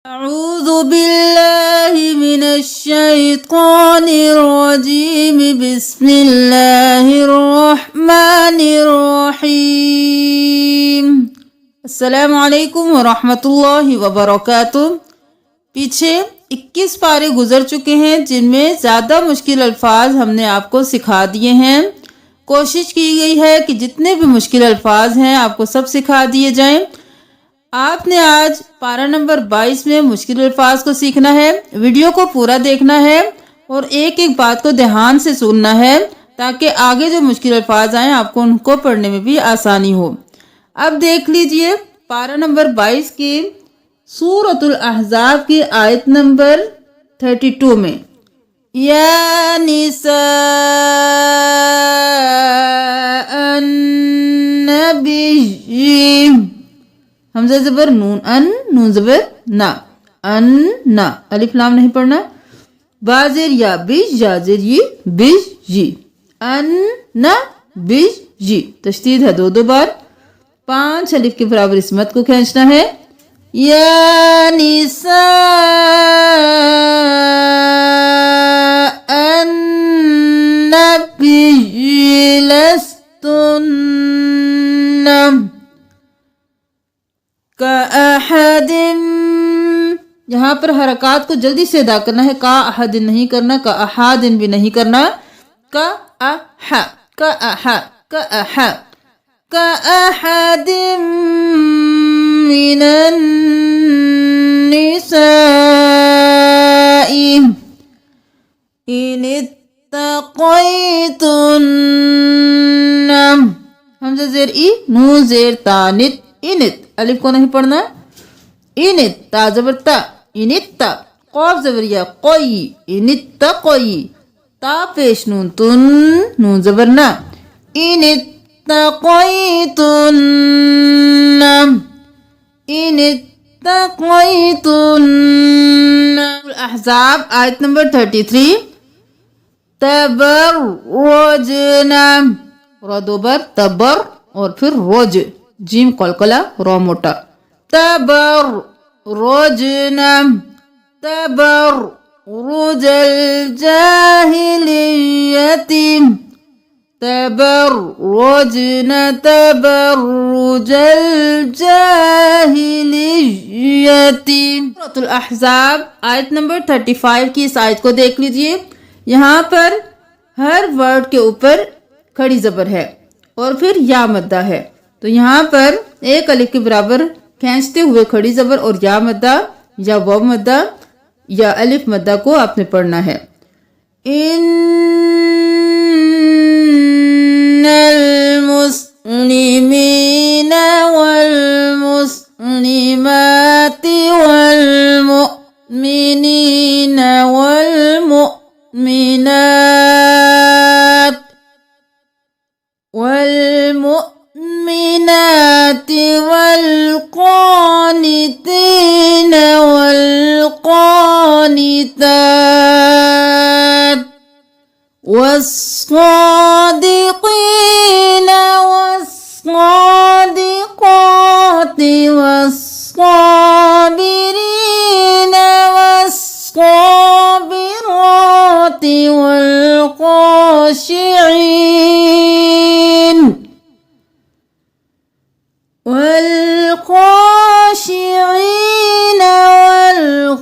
أعوذ بالله من الشيطان الرجيم بسم الله الرحمن الرحيم السلام علیکم ورحمۃ اللہ وبرکاتہ۔ پیچھے 21 پارے گزر چکے ہیں جن میں زیادہ مشکل الفاظ ہم نے آپ کو سکھا دیے ہیں۔ کوشش کی گئی ہے کہ جتنے بھی مشکل الفاظ ہیں آپ کو سب سکھا دیے جائیں۔ آپ نے آج پارہ نمبر 22 میں مشکل الفاظ کو سیکھنا ہے۔ ویڈیو کو پورا دیکھنا ہے اور ایک ایک بات کو دھیان سے سننا ہے تاکہ آگے جو مشکل الفاظ آئیں آپ کو ان کو پڑھنے میں بھی آسانی ہو۔ اب دیکھ لیجئے پارہ نمبر 22 کی سورۃ الاحزاب کی آیت نمبر 32 میں یا نساء النبی، حمزہ زبر نون ان، نون زبر نا، ان نا، الف لام نہیں پڑھنا۔ بازر یا بش، جازر یہ بش جی، ان نا بش جی، تشدید ہے 2 بار۔ 5 الف کے برابر اس مد کو کھینچنا ہے۔ یا نساء النبی لستن کاحد، یہاں پر حرکات کو جلدی سے ادا کرنا ہے۔ کا احد نہیں کرنا، کا احاد بھی نہیں کرنا۔ کا اح، کا اح، کا اح، کا احد من النساء ان اتقیتن، حمزہ زیر ای، نون زیر تانت، انت، الف کو نہیں پڑھنا۔ انت، تا زبر تا، انت، قاف زبر یا، قوی، انت قوی، تا پیش نون تن، نون زبر نا، انت قویتن، انت قویتن۔ الاحزاب آیت نمبر 33 تبرجنا، را 2 بار، تبر اور پھر رج، جیم قلقلہ، را موٹا، تبرجنا تبرج الجاہلیت، تبرجنا تبرج الجاہلیت۔ سورۃ الاحزاب آیت نمبر 35 کی اس آیت کو دیکھ لیجئے۔ یہاں پر ہر ورڈ کے اوپر کھڑی زبر ہے اور پھر یا مدہ ہے، تو یہاں پر 1 الف کے برابر کھینچتے ہوئے کھڑی زبر اور یا مدہ یا واو مدہ یا الف مدہ کو آپ نے پڑھنا ہے۔ ان المسلمین والمسلمات والمؤمنین والمؤمنات والمؤمنات والقانتين والقانتات والصادقين والصادقات والصابرين والصابرات والخاشعين والخاشعين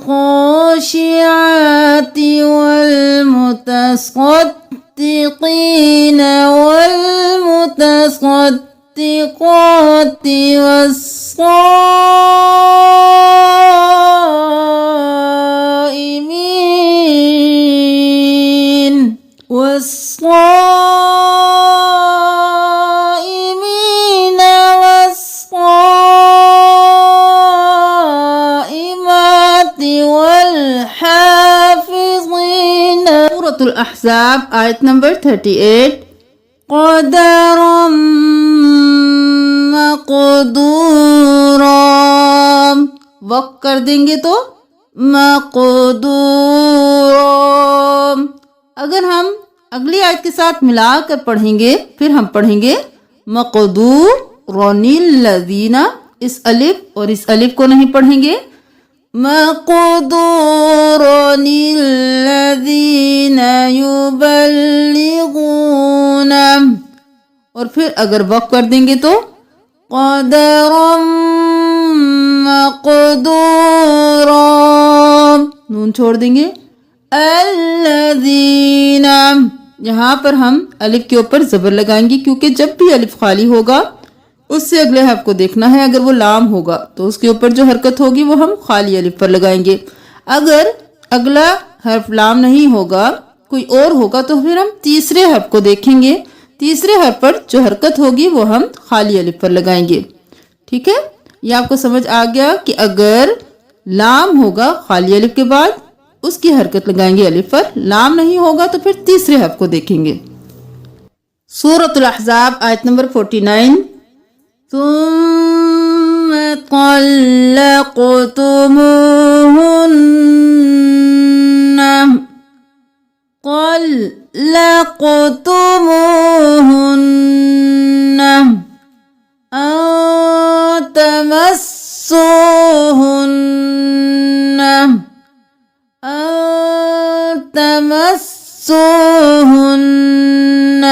والخاشعات والمتصدقين والمتصدقات والصائمين والصائمين والصائمات والحافظين۔ سورۃ الاحزاب آیت نمبر 38 قدرا مقدورا، وقت کر دیں گے تو مقدورا۔ اگر ہم اگلی آیت کے ساتھ ملا کر پڑھیں گے پھر ہم پڑھیں گے مقدورن الذین، اس الف اور اس الف کو نہیں پڑھیں گے، مقدورا الذین یبلغون، اور پھر اگر وقف کر دیں گے تو قدرا مقدورا، نون چھوڑ دیں گے، الذین، یہاں پر ہم الف کے اوپر زبر لگائیں گے کیونکہ جب بھی الف خالی ہوگا اس سے اگلے حرف کو دیکھنا ہے. اگر وہ لام ہوگا تو اس کے اوپر جو حرکت ہوگی وہ ہم خالی الف پر لگائیں گے. اگر اگلا حرف لام نہیں ہوگا کوئی اور ہوگا تو پھر ہم تیسرے حرف کو دیکھیں گے. تیسرے حرف پر جو حرکت ہوگی وہ ہم خالی الف پر لگائیں گے. ٹھیک ہے، یہ آپ کو سمجھ آ گیا کہ اگر لام ہوگا خالی الف کے بعد اس کی حرکت لگائیں گے الف پر، لام نہیں ہوگا تو پھر تیسرے حرف کو دیکھیں گے. سورۃ الاحزاب آیت نمبر 49. ثم طلقتموهن أن تمسوهن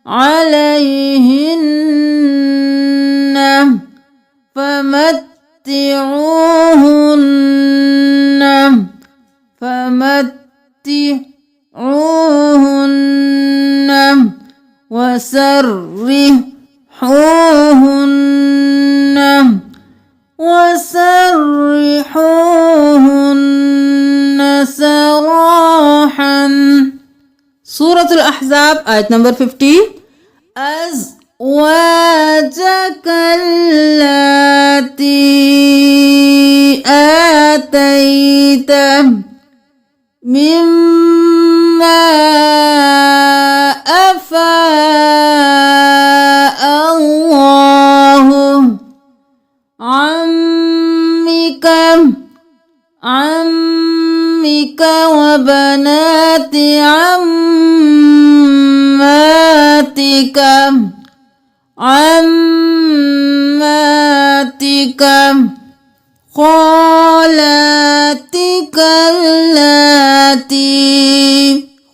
عليهن فمتعوهن وسرحوهن سراحا. سورة الاحزاب آیت نمبر 50. أزواجك التي آتيت مما أفاء الله عمك وبنات عماتك خالاتك اللاتي،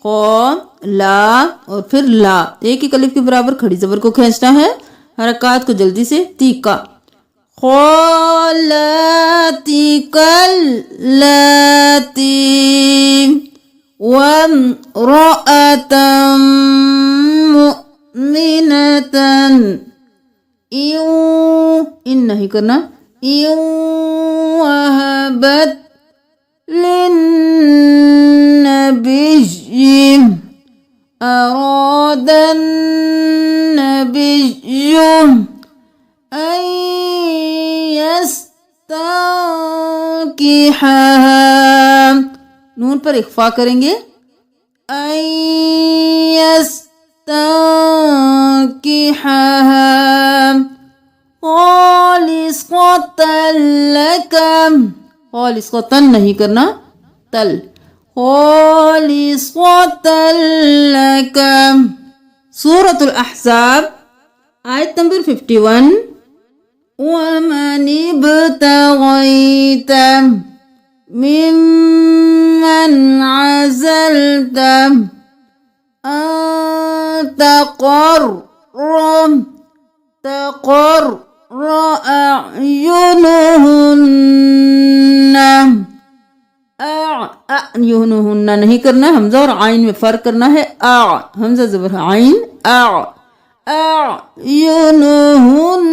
خا لا اور پھر لا، ایک ایک الف کے برابر کھڑی زبر کو کھینچنا ہے، حرکات کو جلدی سے تیکا. خالاتك اللاتي وامرأة مؤمنة ان نہیں کرنا، وهبت للنبي أراد النبي أن يستنكحها، نون پر اخفا کریں گے، أن يستنكحها خالصة لك، خالصة نہیں کرنا، تل، خالصة لك. سورة الاحزاب آیت نمبر 51. ومن ابتغيت ممن عزلت أن تقر اعینہن نہیں کرنا، حمزہ اور عین میں فرق کرنا ہے، حمزہ زبر عین، اعینہن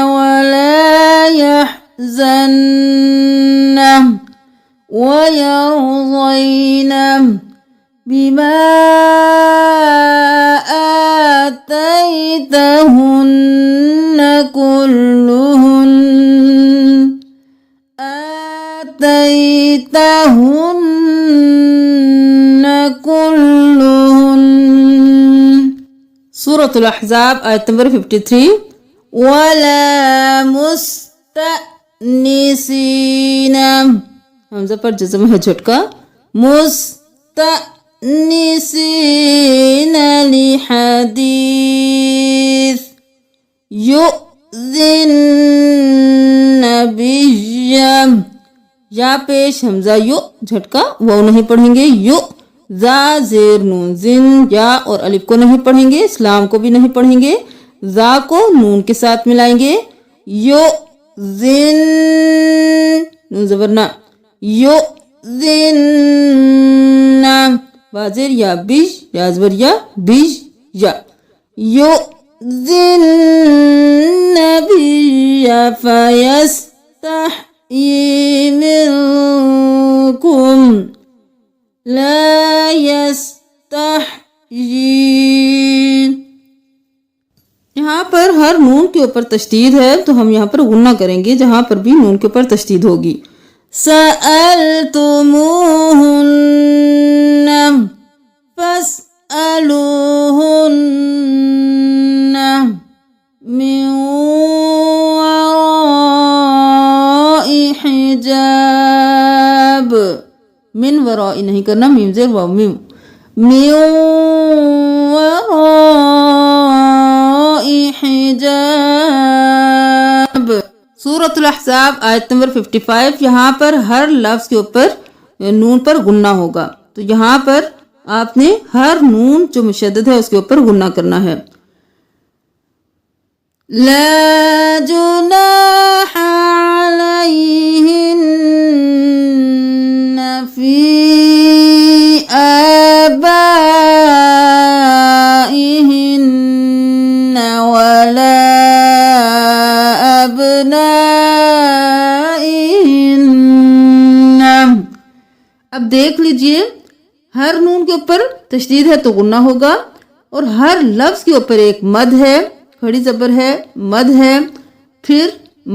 ولا يحزن ويرضين بما آتيتهن كلهن سورة الاحزاب آیت نمبر 53. ولا مستأنسین، حمزہ پر جزم ہے جھٹکا، مستأنسین لحدیث، یؤذن یا پیش حمزہ یو جھٹکا وہ نہیں پڑھیں گے، یو زا زیر نون زن، یا اور الف کو نہیں پڑھیں گے، اسلام کو بھی نہیں پڑھیں گے، زا کو نون کے ساتھ ملائیں گے، یو زن نون زبرنا یو زن، واجر یا بیج یا زبر یا بیج یا، یو زن نبی فیستحیی منکم لا یستحیی۔ یہاں پر ہر نون کے اوپر تشدید ہے تو ہم یہاں پر غنہ کریں گے جہاں پر بھی نون کے اوپر تشدید ہوگی۔ سألتموہن فاسألوہن من وراء حجاب، من وراء نہیں کرنا، میم زیر واو میم، من وراء حجاب۔ سورۃ الاحزاب آیت نمبر 55، یہاں پر ہر لفظ کے اوپر نون پر غنہ ہوگا، تو یہاں پر آپ نے ہر نون جو مشدد ہے اس کے اوپر غنہ کرنا ہے۔ لا جناح علیہن فی آبائہن ولا ابنائہن۔ اب دیکھ لیجئے ہر نون کے اوپر تشدید ہے تو غنہ ہوگا، اور ہر لفظ کے اوپر ایک مد ہے، کھڑی زبر ہے، مد ہے، پھر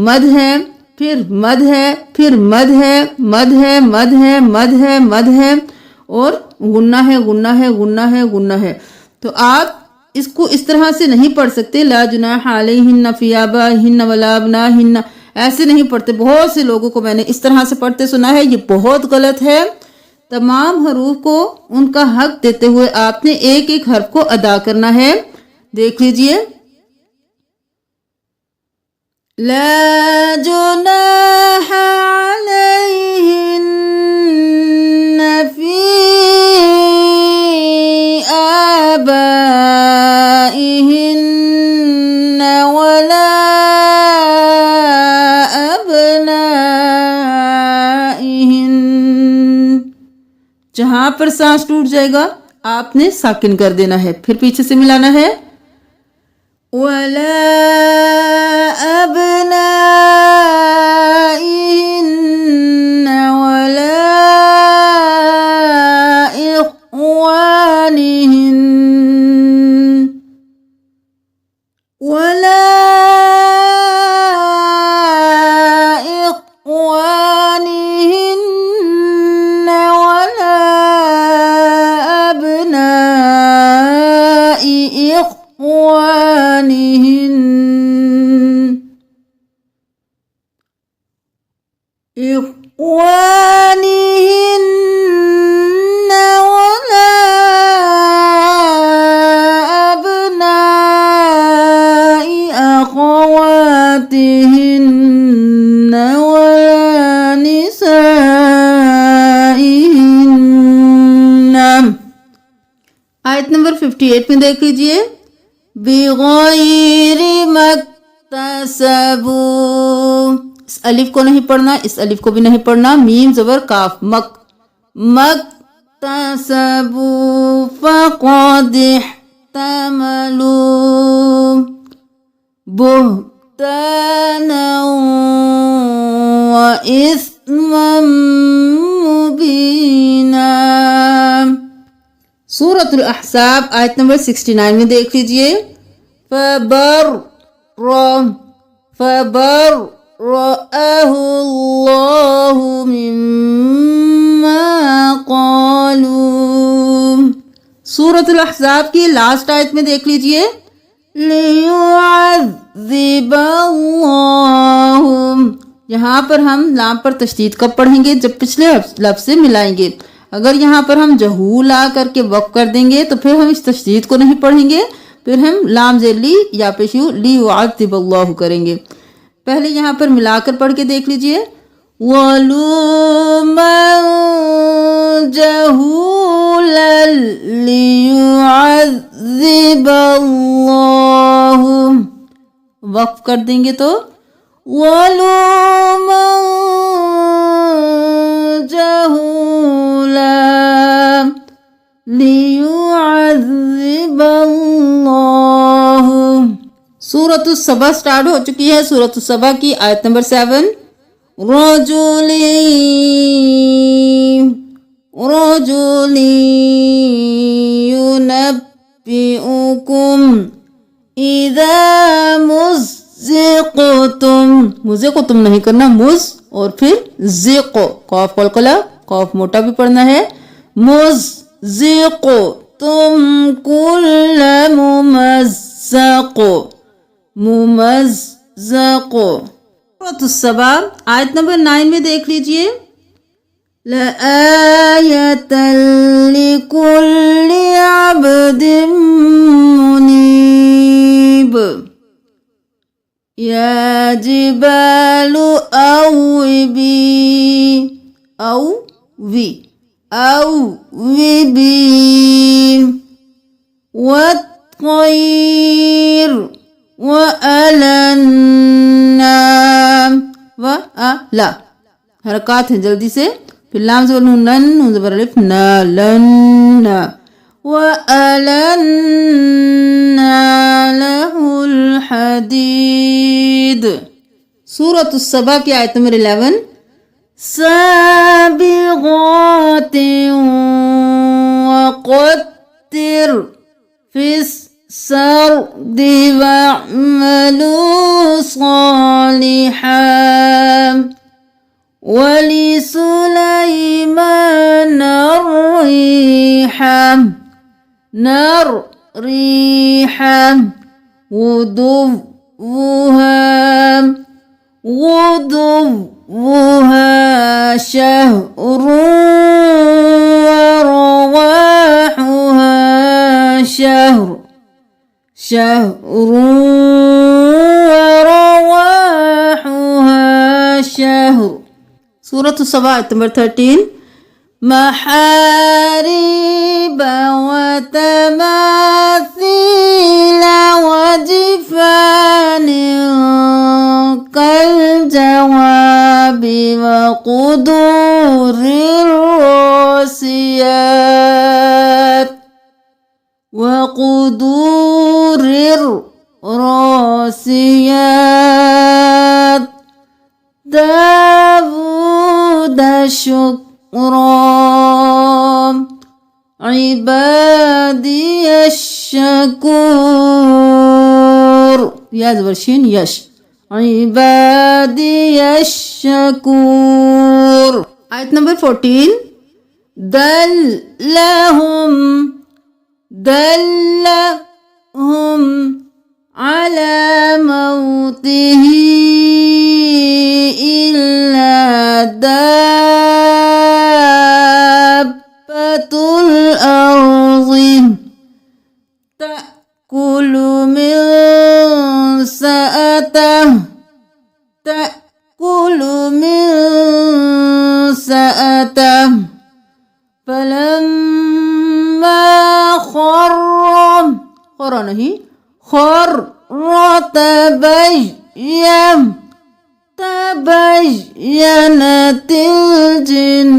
مد ہے، پھر مد ہے، پھر مد ہے، مد ہے، مد ہے، مد ہے، مد ہے، اور غنہ ہے، غنہ ہے، غنہ ہے، غنہ ہے۔ تو آپ اس کو اس طرح سے نہیں پڑھ سکتے، لا جناح علیہن فی آبائہن ولا ابنائہن، ایسے نہیں پڑھتے۔ بہت سے لوگوں کو میں نے اس طرح سے پڑھتے سنا ہے، یہ بہت غلط ہے۔ تمام حروف کو ان کا حق دیتے ہوئے آپ نے ایک ایک حرف کو ادا کرنا ہے۔ دیکھ لیجئے، لا جناح علیہن فی آبائہن ولا ابنائہن، جہاں پر سانس ٹوٹ جائے گا آپ نے ساکن کر دینا ہے، پھر پیچھے سے ملانا ہے، وَلَا أَبْنَائِهِنَّ وَلَا إِخْوَانِهِنَّ وَلَا إِخْوَانِهِنَّ وَلَا أَبْنَاءِ إِخْوَانِهِنَّ ولا أبناء أخواتهن ولا نسائهن۔ آیت نمبر 58 میں دیکھ لیجئے، بغیر مکتسبوا، اس الف کو نہیں پڑھنا، اس الف کو بھی نہیں پڑھنا، میم زبر کاف، مک، مکتسبوا فقد احتملوا بہتانا وإثما مبینا۔ سورۃ الاحزاب آیت نمبر 69 میں دیکھ لیجئے، فبرأه اللہ مما قالوا۔ سورۃ الاحزاب کی لاسٹ آیت میں دیکھ لیجئے، لِيُعَذِّبَ اللَّهُ، یہاں پر ہم لام پر تشدید کب پڑھیں گے؟ جب پچھلے لفظ سے ملائیں گے۔ اگر یہاں پر ہم جہول آ کر کے وقف کر دیں گے تو پھر ہم اس تشدید کو نہیں پڑھیں گے، پھر ہم لام زیر لی یا پیش یو لی یعذب اللہ کریں گے. پہلے یہاں پر ملا کر پڑھ کے دیکھ لیجئے. وَلُومًا جَهُولًا لِيُعَذِّبَ اللَّهُ. وقف کر دیں گے تو وَلُومًا جَهُولًا لِيُعَذِّبَ اللَّهُ. سورۃ السبا سٹارٹ ہو چکی ہے. سورۃ السبا کی آیت نمبر 7. رَجُلٍ يُنَبِّئُكُمْ اِذَا مُزِّقْتُمْ. مُزِّقْتُمْ نہیں کرنا، مز اور پھر زِق، قاف قلقلہ، قاف موٹا بھی پڑھنا ہے. مُزِّقْتُمْ كُلَّ مُمَزَّقْ. مُمَزَّقْ. سورۃ السبا آیت نمبر 9 میں دیکھ لیجئے. لَآیَةً لِكُلِّ عَبْدٍ مُنِیبٍ. یا جبال أوبی والطير وألنا وألا. حرکات ہیں جلدی سے. پھر لام زبر نون لن، نون زبر الف نا، لن. وَأَلَنَّا لَهُ الْحَدِيدِ. سورۃ السبا کی آیت نمبر 11. سابغات وقدر فی السرد واعملوا صالحا وَلِسُلَيْمَانَ الرِّيحَ غُدُوُّهَا شَهْرٌ وَرَوَاحُهَا شَهْرٌ وَرَوَاحُهَا شَهْرٌ. سورۃ السبا آیت نمبر 13. محارب وتماثيل وجفان كالجواب وقدور الراسيات داود شكرا عبادي الشكور. یا زبر شین یش. عبادی الشکور. آیت نمبر 14. دلہم على موته إلا دابة الأرض تأكل من سأته فلما خر تبينت الجن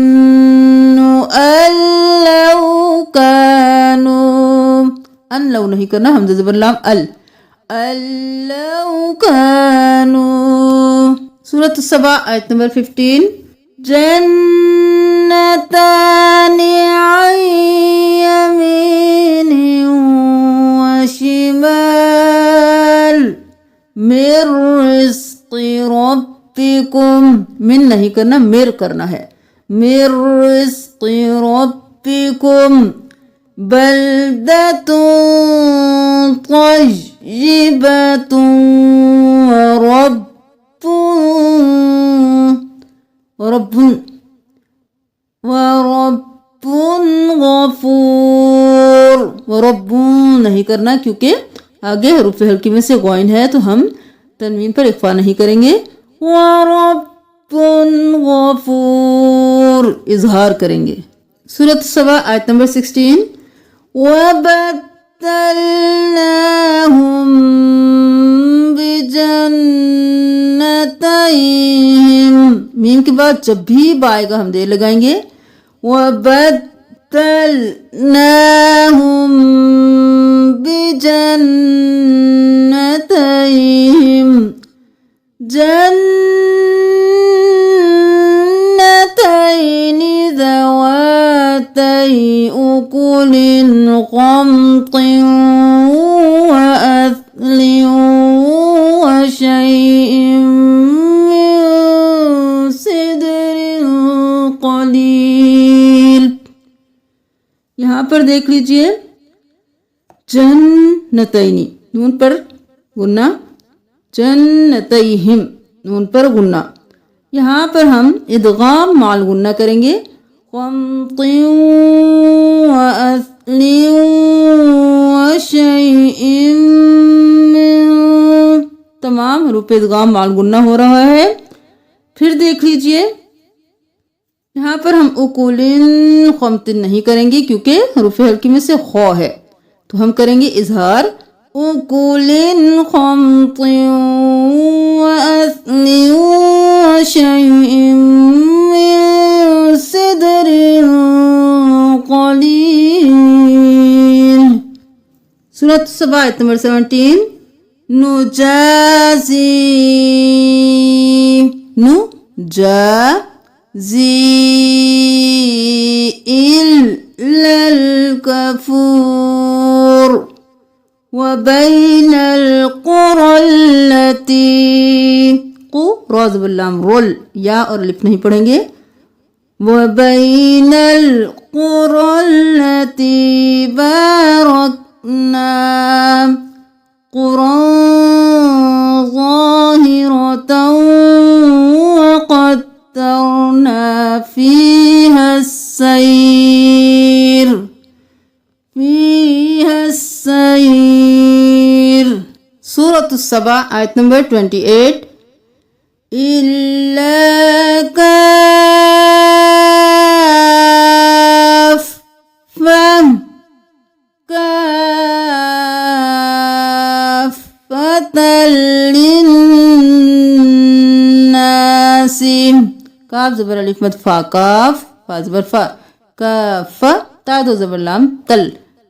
أن لو نہیں کرنا، حمزہ زبر لام لو كانوا. سورۃ السبا آیت نمبر 15. جنتان عن يمين وشمال من رزق ربكم. من نہیں کرنا، مر کرنا ہے. من رزق ربكم بلدة طيبة ورب غفور. ورب نہیں کرنا کیونکہ آگے حروف ہلکی میں سے غین ہے تو ہم تنوین پر اخفا نہیں کریں گے. وَرَبٌّ غَفُورٌ اظہار کریں گے. سورۃ السبا آیت نمبر 16. وَبَدَّلْنَاهُمْ بِجَنَّتَيْهِمْ میم کے بعد جب بھی بائے گا ہم دیر لگائیں گے. وَبَدَّلْنَاهُمْ بِجَنَّتَيْهِمْ جَنَّتَيْنِ ذَوَاتَيْ أُكُلٍ خَمْطٍ وَأَثْلٍ وَشَيْءٍ مِّن سِدْرٍ قَلِيلٍ. یہاں پر دیکھ لیجئے جنتینی نون پر غنہ، جنتیہم نون پر غنہ. یہاں پر ہم ادغام مع الغنہ کریں گے. خمط وأثل وشيء من تمام حروف ادغام مع الغنہ ہو رہا ہے. پھر دیکھ لیجئے یہاں پر ہم اکولن خمطن نہیں کریں گے کیونکہ حروف ہلکی میں سے خو ہے، تو ہم کریں گے اظہار. اکولن خمط وأثل وشيء من سدر قلیل. سورۃ السبا آیت نمبر 17. نجازی إلا الكفور وبين القرى التي راز باللام رول یا اور الف نہیں پڑھیں گے. وبين القرى التي باركنا قرى ظاهرة وقدرنا فيها السير. سورۃ السبا آیت نمبر 28. إِلَّا كافة للناس کاف زبر الف مد فا کاف فا زبر فا کاف تا دو زبر لام تل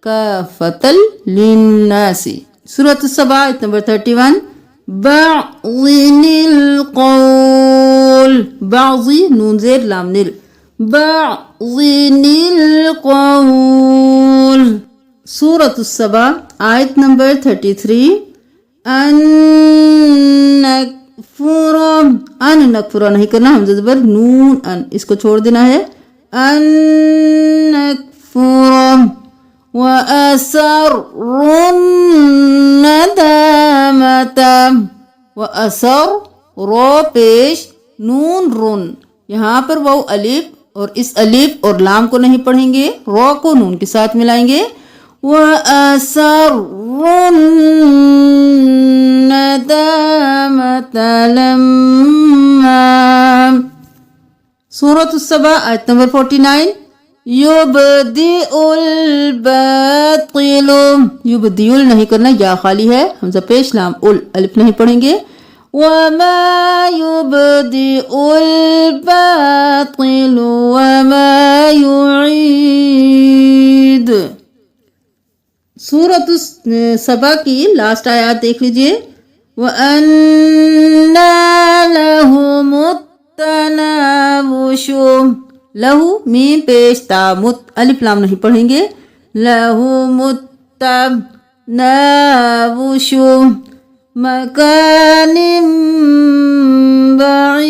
کافة للناس. سورۃ السبا آیت نمبر 31. بعضن القول بعضی نون زیر لام نل بعضن القول. سورۃ السبا آیت نمبر 33. ان نکفر نہیں کرنا، حمزہ زبر نون ان اس کو چھوڑ دینا ہے. ان نکفر وَأَسَرُّوا النَّدَامَةَ وَأَسَرُّ رو پیش نون رن. یہاں پر وہ الف اور اس الف اور لام کو نہیں پڑھیں گے، رو کو نون کے ساتھ ملائیں گے. وَأَسَرُّوا النَّدَامَةَ لَمَّا. سورۃ السبا آیت نمبر 49. یبدئ الباطل یبدئ نہیں کرنا، یا خالی ہے، حمزہ پیش لام الف نہیں پڑھیں گے. وما يبدئ الباطل وما يعيد. سورۃ السبا کی لاسٹ آیات دیکھ لیجئے. وَأَنَّا لَهُمُ التَّنَاوُشُ لہو میم پیش تا مت الف لام نہیں پڑھیں گے. لَهُمُ التَّنَاوُشُ مَكَانٍ بَعِيدٍ.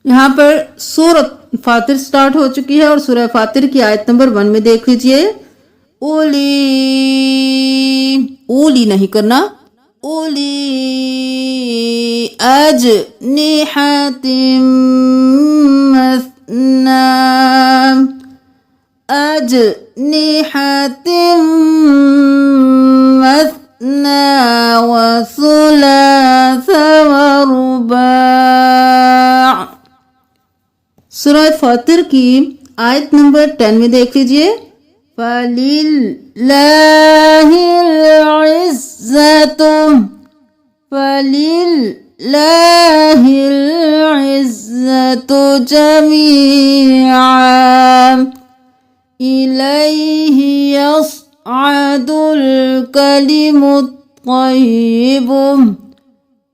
یہاں پر سورۃ فاطر سٹارٹ ہو چکی ہے اور سورہ فاطر کی آیت نمبر 1 میں دیکھ لیجئے. اولی نہیں کرنا، اولی اجنحۃ مثنی أجنحة مثنى وثلاث ورباع. سورہ فاطر کی آیت نمبر 10 میں دیکھ لیجئے. فَلِلَّهِ الْعِزَّةُ جَمِيعًا إِلَيْهِ يَصْعَدُ الْكَلِمُ الطَّيِّبُ.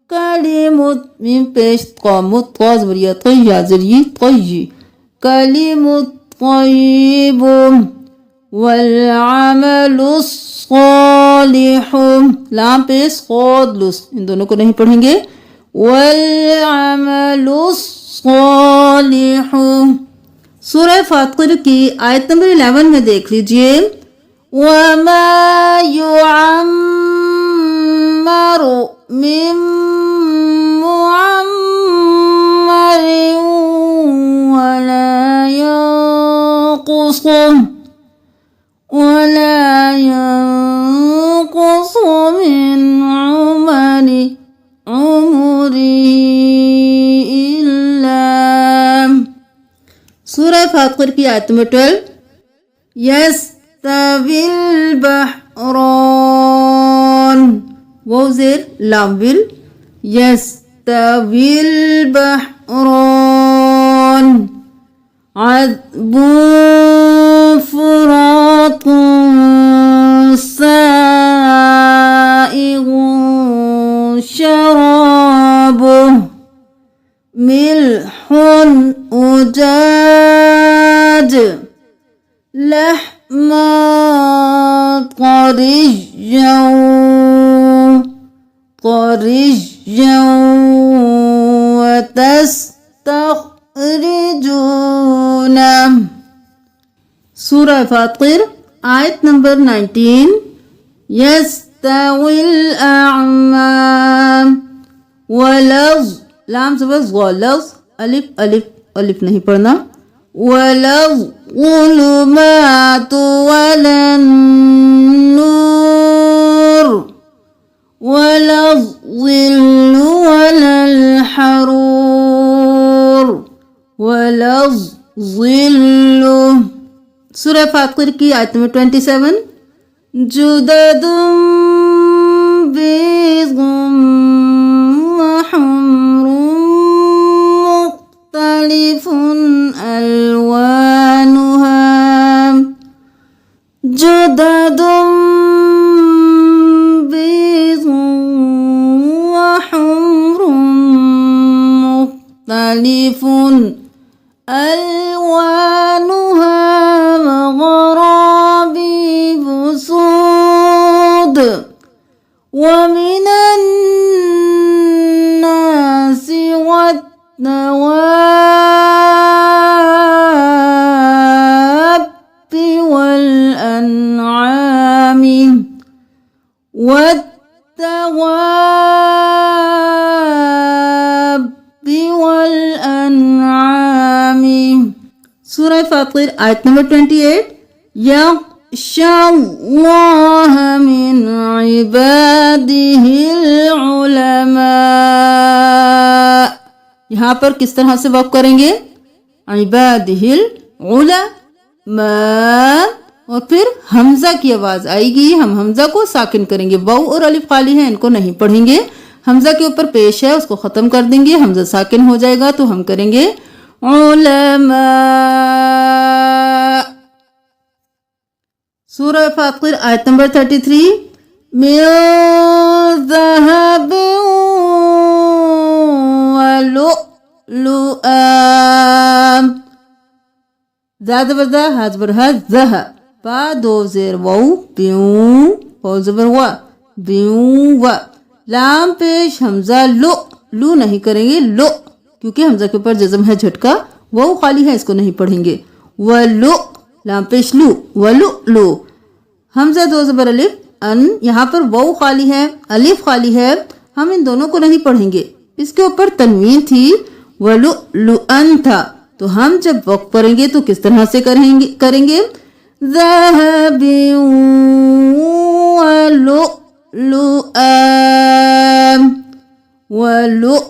کلمت من پیش قامت قاز بریت قیہ ذریعی قیہ کلم الطیب والعمل الصالح لام پیش قاد لس ان دونوں کو نہیں پڑھیں گے. والعمل الصالح. سورہ فاطر کی آیت نمبر 11 میں دیکھ لیجئے. وما يعمر من معمر ولا ينقص من عمره إلا. سورہ فاطر کی آیت نمبر 12. يستوي البحران وہ زیر لام ول. يستوي البحران عذب فرات سائغ شرابه ملح أجاج لحما طريا وتستخرجون. سورہ فاطر آیت نمبر 19. يستوي الأعمى ولظ لام زبر غلظ الف الف الف نہیں پڑھنا. والظلمات ولا النور ولا الظل ولا الحرور ولا الظل. سورہ فاطر کی آیت نمبر 27. جدد بيض وحمر مختلف ألوانها جدد بيض وحمر مختلف ألوانها وغرابيب سود ومن الناس والدواب والأنعام سورہ فاطر آیت نمبر 28. يخشى الله من عباده العلماء. یہاں پر کس طرح سے وقف کریں گے؟ عباده العلماء اور پھر حمزہ کی آواز آئے گی. ہم حمزہ کو ساکن کریں گے. واو اور الف خالی ہیں ان کو نہیں پڑھیں گے. حمزہ کے اوپر پیش ہے اس کو ختم کر دیں گے. حمزہ ساکن ہو جائے گا تو ہم کریں گے علماء. سورہ فاطر آیت نمبر 33. من ذهب ولؤلؤا زاد بزا حاج برها زہ با دو زیر واو بیوں واو زبر وا بیوں وا لام پیش حمزہ لو لو نہیں کریں گے لو کیونکہ حمزہ کے اوپر جزم ہے جھٹکا. واو خالی ہے اس کو نہیں پڑھیں گے. ولو لام پیش لو ولو لو حمزہ دو زبر الف ان. یہاں پر واو خالی ہے الف خالی ہے. ہم ان دونوں کو نہیں پڑھیں گے. اس کے اوپر تنوین تھی ولؤلؤن تھا. تو ہم جب وقف کریں گے تو کس طرح سے کریں گے؟ ذهب ولؤلؤا ولؤلؤا.